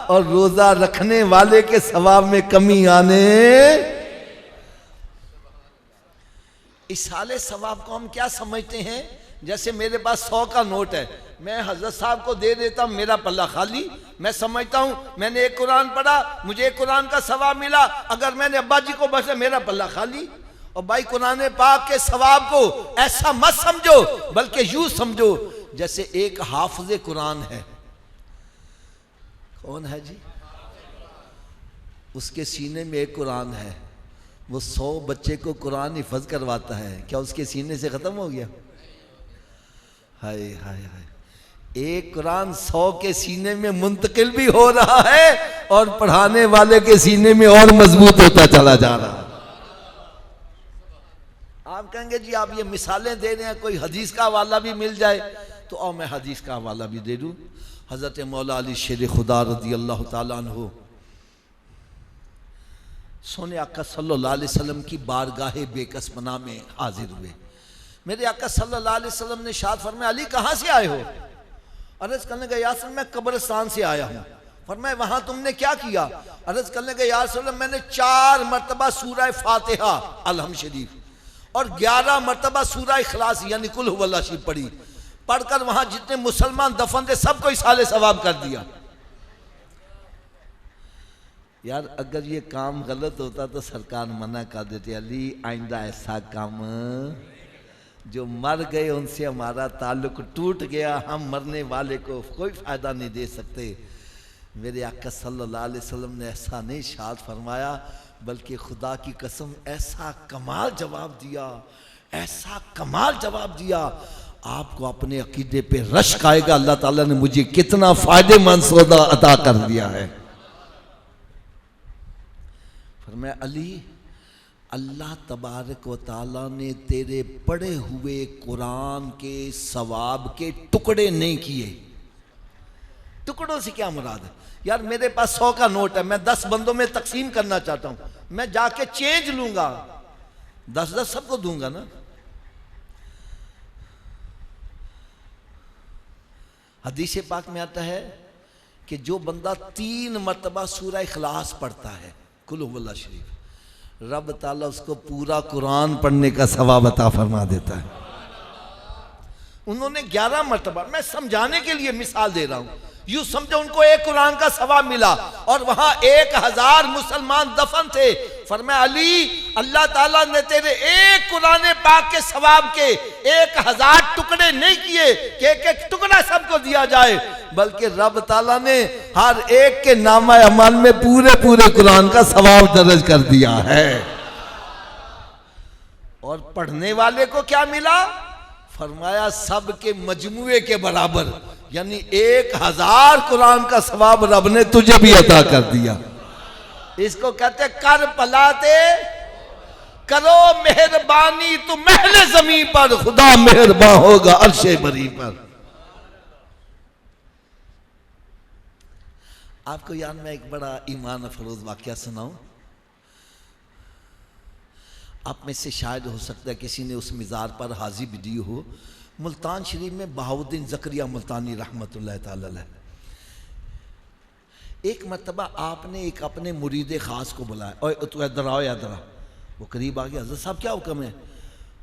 और रोजा रखने वाले के सवाब में कमी आने। इसाले सवाब को हम क्या समझते हैं? जैसे मेरे पास 100 का नोट है, मैं हजरत साहब को दे देता हूं, मेरा पल्ला खाली। मैं समझता हूं मैंने एक कुरान पढ़ा, मुझे एक कुरान का सवाब मिला, अगर मैंने अब्बा जी को बख्शा मेरा पल्ला खाली। और भाई कुरान पाक के सवाब को ऐसा मत समझो, बल्कि यूं समझो जैसे एक हाफिज़े कुरान है, कौन है जी? उसके सीने में एक कुरान है, वो 100 बच्चे को कुरान हिफज करवाता है, क्या उसके सीने से ख़त्म हो गया? हाय हाय हाय, एक कुरान 100 के सीने में मुंतकिल भी हो रहा है और पढ़ाने वाले के सीने में और मजबूत होता चला जा रहा है। आप कहेंगे जी आप ये मिसालें दे रहे हैं, कोई हदीस का हवाला भी मिल जाए तो और मैं हदीस का हवाला भी दे दूं। हज़रत मौला अली शेर खुदा रज़ी अल्लाह ताला अन्हु सोने आका सल्लल्लाहु अलैहि वसल्लम की बारगाहे बेकसमना में हाजिर हुए। मेरे आका सल्लल्लाहु अलैहि वसल्लम ने इरशाद फरमाया, अली कहाँ से आए हो? अर्ज़ करने का, या रसूल मैं कब्रिस्तान से आया हूँ। फरमाया वहाँ तुमने क्या किया? अर्ज़ करने का, या रसूल मैंने 4 मरतबा सूरह फातिहा अलहम शरीफ और 11 मरतबा सूरह इखलास यानी कुल हुवल्लाह शरीफ पढ़ी। पढ़कर वहाँ जितने मुसलमान दफन थे सबको इसाले सवाब कर दिया। यार अगर ये काम गलत होता तो सरकार मना कर देती, अली आइंदा ऐसा काम, जो मर गए उनसे हमारा ताल्लुक टूट गया, हम मरने वाले को कोई फ़ायदा नहीं दे सकते। मेरे आका सल्लल्लाहु अलैहि वसल्लम ने ऐसा नहीं इरशाद फरमाया, बल्कि खुदा की कसम ऐसा कमाल जवाब दिया, ऐसा कमाल जवाब दिया, आपको अपने अकीदे पे रश्क आएगा अल्लाह ताला ने मुझे कितना फ़ायदेमंद सौदा अता कर दिया है। फरमाया अली अल्लाह तबारक व तआला ने तेरे पढ़े हुए कुरान के सवाब के टुकड़े नहीं किए। टुकड़ों से क्या मुराद है? यार मेरे पास 100 का नोट है, मैं 10 बंदों में तकसीम करना चाहता हूं, मैं जाके चेंज लूंगा, 10-10 सबको दूंगा ना। हदीस पाक में आता है कि जो बंदा 3 मरतबा सूरह इखलास पढ़ता है कुल हुवल्लाह शरीफ, रब ताला उसको पूरा कुरान पढ़ने का सवाब अता फरमा देता है। उन्होंने 11 मरतबा, मैं समझाने के लिए मिसाल दे रहा हूं, यूं समझो उनको एक कुरान का सवाब मिला और वहां 1000 मुसलमान दफन थे। फरमाया अली अल्लाह ताला ने तेरे एक कुरान पाक के सवाब के 1000 टुकड़े नहीं किए कि एक एक टुकड़ा सबको दिया जाए, बल्कि रब ताला ने हर एक के नामा अमल में पूरे पूरे कुरान का सवाब दर्ज कर दिया है। और पढ़ने वाले को क्या मिला? फरमाया सब के मजमुए के बराबर, यानी 1000 कुरान का सवाब रब ने तुझे भी अता कर दिया। इसको कहते कर पलाते करो मेहरबानी तो महले जमीन पर खुदा मेहरबान होगा अर्शे बरी पर। आपको यार मैं एक बड़ा ईमान अफरोज वाकया सुनाऊं। आप में से शायद हो सकता है किसी ने उस मिज़ार पर हाजिर भी दी हो। मुल्तान शरीफ में बहाउद्दीन ज़करिया मुल्तानी रहमतुल्लाह ताला अलैह, एक मरतबा आपने एक अपने मुरीद ख़ास को बुलाया, और तू इधर आओ इधर आ। वो करीब आ गया, हज़रत साहब क्या हुक्म है?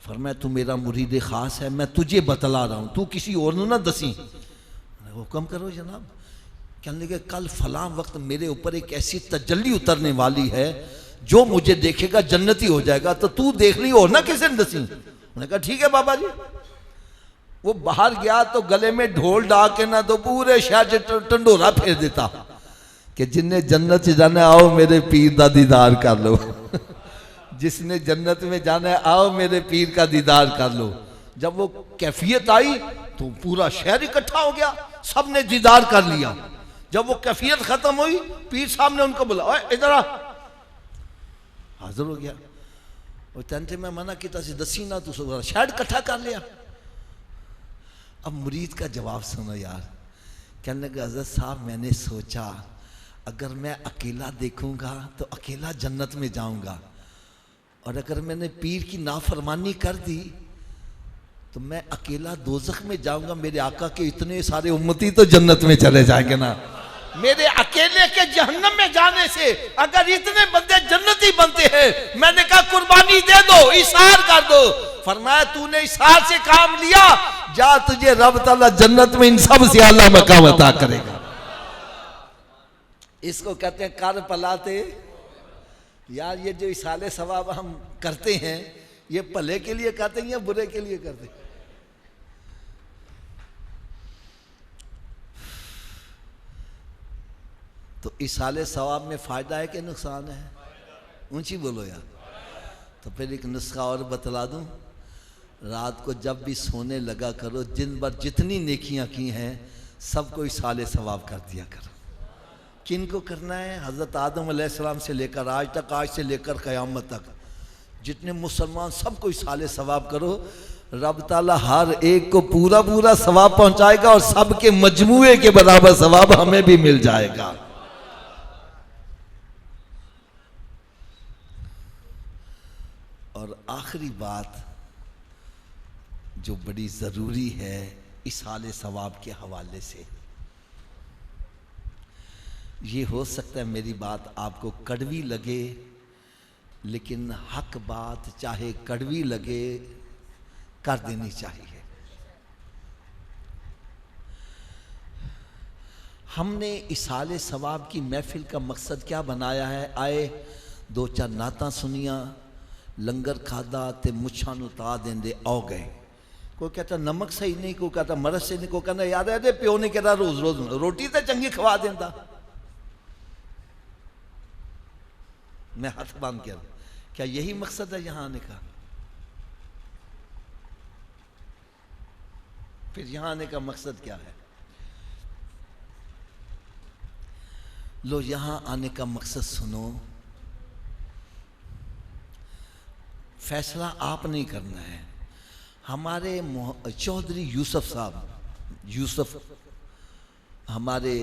फरमाया तू मेरा मुरीद ख़ास है, मैं तुझे बतला रहा हूँ, तू किसी और ना दसी। हुक्म करो जनाब। कहने लगे कल फलां वक्त मेरे ऊपर एक ऐसी तजल्ली उतरने वाली है जो मुझे देखेगा जन्नती हो जाएगा, तो तू देख ली और ना किसी ने दसी। उन्होंने कहा ठीक है बाबा जी। वो बाहर गया तो गले में ढोल डाल के ना तो पूरे शहर टंडोरा फेर देता कि जिन्हें जन्नत से जाना आओ मेरे पीर का दीदार कर लो जिसने जन्नत में जाना है आओ मेरे पीर का दीदार कर लो। जब वो कैफियत आई तो पूरा शहर इकट्ठा हो गया, सब ने दीदार कर लिया। जब वो कैफियत खत्म हुई पीर साहब ने उनको बोला इधर आ, हाजिर हो गया। वो तंते में मना किया सी दसी ना, तू शहर इकट्ठा कर लिया। अब मुरीद का जवाब सुनो यार। कहने लगा हज़रत साहब मैंने सोचा अगर मैं अकेला देखूंगा तो अकेला जन्नत में जाऊंगा, और अगर मैंने पीर की नाफरमानी कर दी तो मैं अकेला दोज़ख में जाऊंगा। मेरे आका के इतने सारे उम्मती तो जन्नत में चले जाएंगे ना, मेरे अकेले के जहन्नम में जाने से अगर इतने बंदे जन्नती बनते हैं। मैंने कहा कुर्बानी दे दो, इशार कर दो। फरमाया तूने इशार से काम लिया, जा तुझे रब ताला जन्नत में इन सब से आला मकाम अता करेगा। इसको कहते हैं कर पलाते। यार ये जो इसाले सवाब हम करते हैं ये भले के लिए करते हैं या बुरे के लिए करते हैं? तो इसाले सवाब में फ़ायदा है कि नुकसान है? ऊंची बोलो यार। तो फिर एक नुस्खा और बतला दूं, रात को जब भी सोने लगा करो, दिन भर जितनी नेकियां की हैं सबको इसाले सवाब कर दिया करो। किन को करना है? हज़रत आदम अलैहिस्सलाम से लेकर आज तक, आज से लेकर क़यामत तक जितने मुसलमान सबको इसाले सवाब करो। रब ताला हर एक को पूरा पूरा सवाब पहुंचाएगा और सबके मजमूए के बराबर सवाब हमें भी मिल जाएगा। और आखिरी बात जो बड़ी ज़रूरी है इसाले सवाब के हवाले से, ये हो सकता है मेरी बात आपको कड़वी लगे, लेकिन हक बात चाहे कड़वी लगे कर देनी चाहिए। हमने इसाले सवाब की महफिल का मकसद क्या बनाया है? आए दो चार नातां सुनिया, लंगर खादा ते मुछां नूं ता देंदे आ गए। कोई कहता नमक सही नहीं, कोई कहता मरच से नहीं, कोई कहता यार ये प्यो ने कहता रोज रोज रोटी तो चंगी खवा देंदा। मैं हाथ बांध के, क्या यही मकसद है यहां आने का? फिर यहां आने का मकसद क्या है? लो यहां आने का मकसद सुनो। फैसला आप नहीं करना है। हमारे चौधरी यूसुफ साहब, यूसुफ हमारे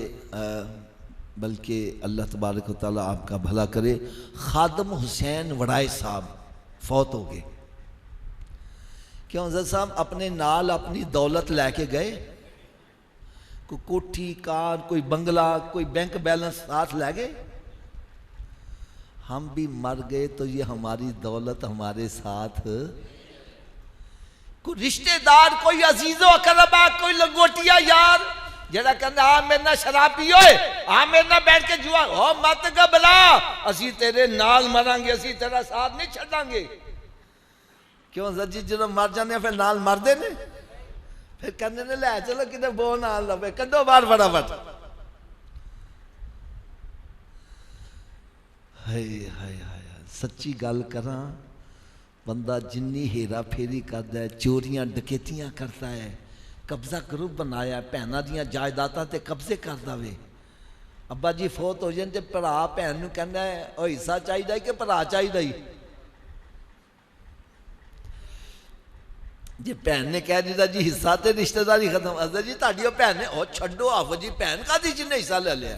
बल्कि अल्लाह तबारक व तआला आपका भला करे, खादम हुसैन वड़ाई साहब फौत हो गए। क्यों हज़रत साहब अपने नाल अपनी दौलत लेके गए, कोई कोठी कार, कोई बंगला, कोई बैंक बैलेंस साथ ले गए। हम भी मर गए तो ये हमारी दौलत हमारे साथ, कोई रिश्तेदार, कोई अजीजो अकरबा, कोई लंगोटिया यार जरा कहना आ मेरे ना शराब पियो, आ मेरे ना बैठ के जुआ हो मत घबरा, असी तेरे नाल मरांगे, असी तेरा साथ नहीं छड़ांगे। क्यों जी जो मर जाने फिर नाल मरदे ने, फिर कहने ने लै चलो कि बो नाल लवे कड्डो बाहर फटाफट। हाय हाय हाय, सच्ची गल करा, बंदा जिन्नी हेरा फेरी करता है, चोरियां डकैतियां करता है, कब्जा ग्रुप बनाया, भैनों दियां जायदादां ते कब्जे करता वे। अब्बा जी फौत हो जाए तो भरा भैन नूं कहना है ओ हिस्सा चाहिए कि भरा चाहिए। जे भैन ने कह दिता जी हिस्सा तो रिश्तेदारी खत्म, अजर जी ताड़ी भैन ने ओ छड्डो आफो जी भैन कादी जिन्हें हिस्सा ले लिया।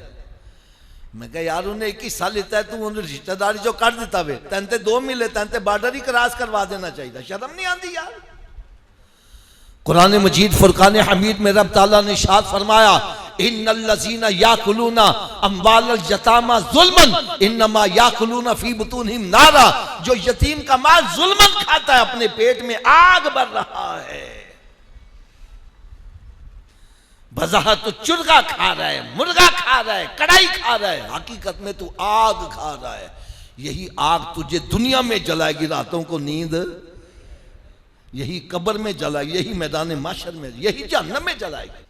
मैं कहा यार उन्हें एक हिस्सा लेता है, तू उन्हें रिश्तेदारी जो कर दिता वे, तेन ते दो मिले, तेन ते बॉर्डर ही क्रॉस करवा देना चाहिए। शर्म नहीं आती यार? कुरान मजीद फुरकान हमीद में रब ताला ने इरशाद फरमाया इन्नल्लज़ीना याकुलूना अम्वालल यतामा ज़ुल्मन इन्नमा याकुलूना फी बुतूनिहिम नारा, जो यतीम का माल जुल्मन खाता है अपने पेट में आग भर रहा है। बज़ाहत तो चुरगा खा रहा है, मुर्गा खा रहा है, कड़ाई खा रहा है, हकीकत में तू आग खा रहा है। यही आग तुझे दुनिया में जलाएगी, रातों को नींद यही कब्र में जलाएगी, यही मैदान माशर में, यही जहन्नम में जलाएगी।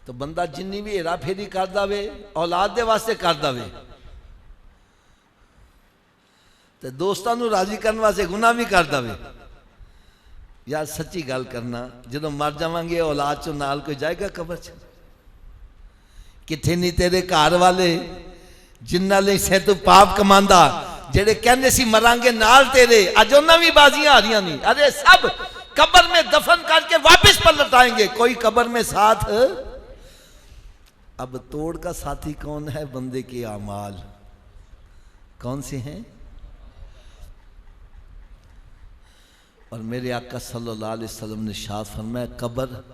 तो बंदा जिन्नी भी हेरा फेरी कर दे औलाद दे वास्ते कर दे, तो दोस्तों को राजी करने वास्ते गुनाह भी कर दे। यार सच्ची गल करना, जो मर जावांगे औलाद चो नाल कोई जाएगा कब्र च? किथे नहीं तेरे घर वाले जिन्ना ले से तू पाप कमांदा, जेड़े कहने सी मरांगे नाल तेरे, अज उन्हां भी बाजियां आ रही नहीं। अरे सब कब्र में दफन करके वापस पलट आएंगे, कोई कब्र में साथ। अब तोड़ का साथी कौन है? बंदे के आमाल कौन से हैं? और मेरे आका सल्लल्लाहु अलैहि वसल्लम ने इरशाद फरमाया कब्र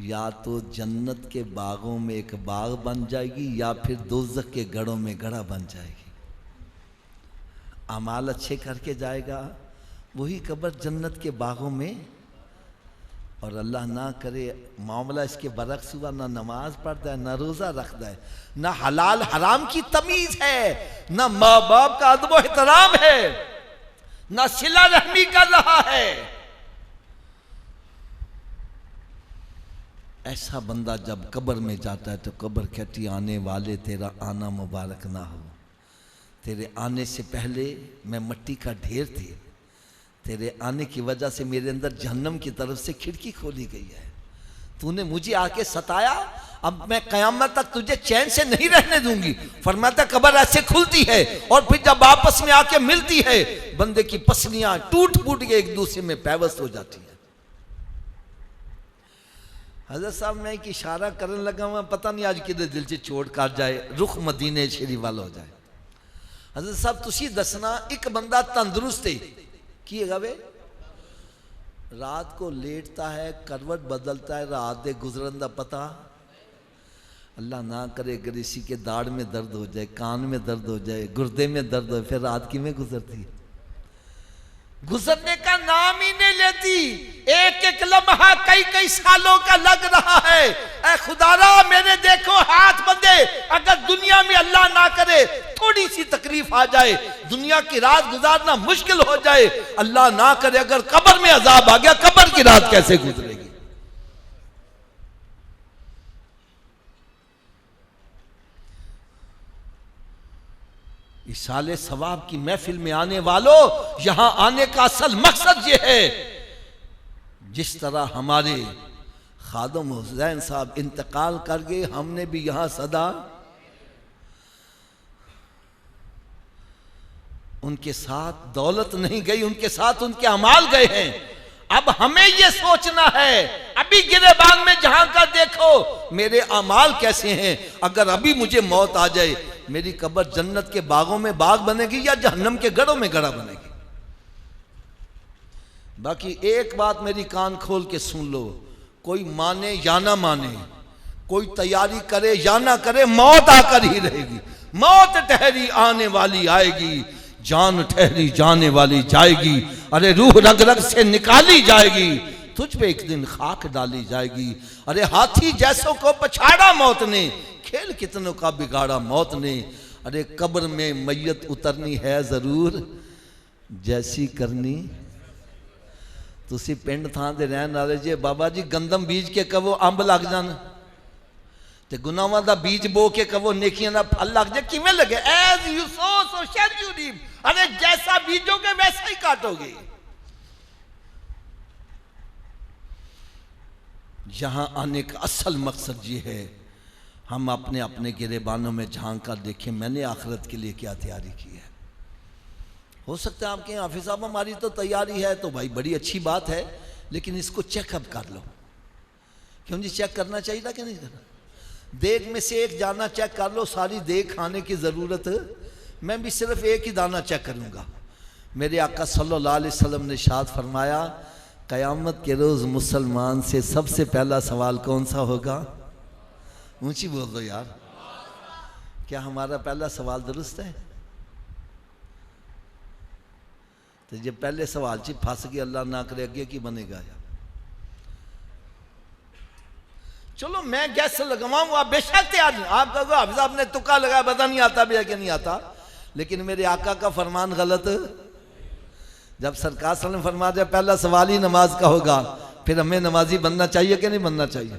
या तो जन्नत के बागों में एक बाग बन जाएगी या फिर दोज़ख के गढ़ों में गढ़ा बन जाएगी। अमाल अच्छे करके जाएगा वही कब्र जन्नत के बागों में। और अल्लाह ना करे मामला इसके बरक्स हुआ, ना नमाज पढ़ता है, ना रोज़ा रखता है, ना हलाल हराम की तमीज़ है, ना माँ बाप का अदब व एहतराम है, ना सिला रहमी कर रहा है। ऐसा बंदा जब कब्र में जाता है तो कब्र कहती आने वाले तेरा आना मुबारक ना हो, तेरे आने से पहले मैं मिट्टी का ढेर थी, तेरे आने की वजह से मेरे अंदर जहन्नम की तरफ से खिड़की खोली गई है, तूने मुझे आके सताया, अब मैं कयामत तक तुझे चैन से नहीं रहने दूंगी। फरमाता कब्र ऐसे खुलती है और फिर जब आपस में आके मिलती है बंदे की पसलियां टूट फूट के एक दूसरे में पैवस्त हो जाती है। हजरत साहब मैं एक इशारा करने लगा हुआ, पता नहीं आज किधर दिल से चोट काट जाए, रुख मदीने शरीफ वाला हो जाए। हजरत साहब तुसी दसना एक बंदा तंदुरुस्त है की है वे, रात को लेटता है, करवट बदलता है, रात दे गुजरन दा पता अल्लाह ना करे, अगर इसी के दाढ़ में दर्द हो जाए, कान में दर्द हो जाए, गुर्दे में दर्द हो, फिर रात की में गुजरती है, गुजरने का नाम ही नहीं लेती। एक एक लम्हा कई कई सालों का लग रहा है। ऐ खुदारा मेरे देखो हाथ बंदे, अगर दुनिया में अल्लाह ना करे थोड़ी सी तकलीफ आ जाए, दुनिया की रात गुजारना मुश्किल हो जाए, अल्लाह ना करे अगर कब्र में अजाब आ गया, कब्र की रात कैसे गुजरेगी। इसाले सवाब की महफिल में आने वालों, यहां आने का असल मकसद यह है, जिस तरह हमारे खादम हुसैन साहब इंतकाल कर गए, हमने भी यहां सदा उनके साथ दौलत नहीं गई, उनके साथ उनके अमाल गए हैं। अब हमें यह सोचना है, अभी गिरेबान में जहां का देखो मेरे अमाल कैसे हैं, अगर अभी मुझे मौत आ जाए मेरी कब्र जन्नत के बागों में बाग बनेगी या जहन्नम के गढ़ों में गढ़ा बनेगी। बाकी एक बात मेरी कान खोल के सुन लो, कोई माने या ना माने, कोई तैयारी करे या ना करे, मौत आकर ही रहेगी। मौत ठहरी आने वाली आएगी, जान ठहरी जाने वाली जाएगी, अरे रूह रग रग से निकाली जाएगी, तुझ पे एक दिन खाक डाली जाएगी। अरे हाथी जैसों को पछाड़ा मौत ने, खेल कितनों का बिगाड़ा मौत ने। अरे कब्र में मैयत उतरनी है जरूर, जैसी करनी। तुसी पिंड थां दे रहन वाले जे बाबा जी, गंदम बीज के कवो अंब लग जान, ते गुनाहां दा बीज बो के कवो नेकियां दा फल लग जाए, किवें लगे? As you sow so shall you reap. अरे जैसा बीजोगे वैसा ही काटोगे। यहां आने का असल मकसद ये है, हम अपने अपने गिरेबानों में झांक कर देखें मैंने आखिरत के लिए क्या तैयारी की है। हो सकता है आपके हाफिज साहब हमारी तो तैयारी है, तो भाई बड़ी अच्छी बात है, लेकिन इसको चेकअप कर लो। क्यों जी, चेक करना चाहिए था कि नहीं करना? देग में से एक दाना चेक कर लो, सारी देग खाने की ज़रूरत, मैं भी सिर्फ एक ही दाना चेक करूँगा। मेरे आका सल्लल्लाहु अलैहि वसल्लम ने इरशाद फरमाया, क़यामत के रोज़ मुसलमान से सबसे पहला सवाल कौन सा होगा? ऊंची बोल दो यार, क्या हमारा पहला सवाल दुरुस्त है? तो जब पहले सवाल ची फंस गया, अल्लाह ना करे अगे की बनेगा यार। चलो मैं गैस लगवाऊंगा, बेशक तैयार नहीं। आप कहोगे हाफिज साहब ने तुक्का लगाया, पता नहीं आता भी है कि नहीं आता, लेकिन मेरे आका का फरमान गलत। जब सरकार ने फरमा दिया पहला सवाल ही नमाज का होगा, फिर हमें नमाजी बनना चाहिए कि नहीं बनना चाहिए?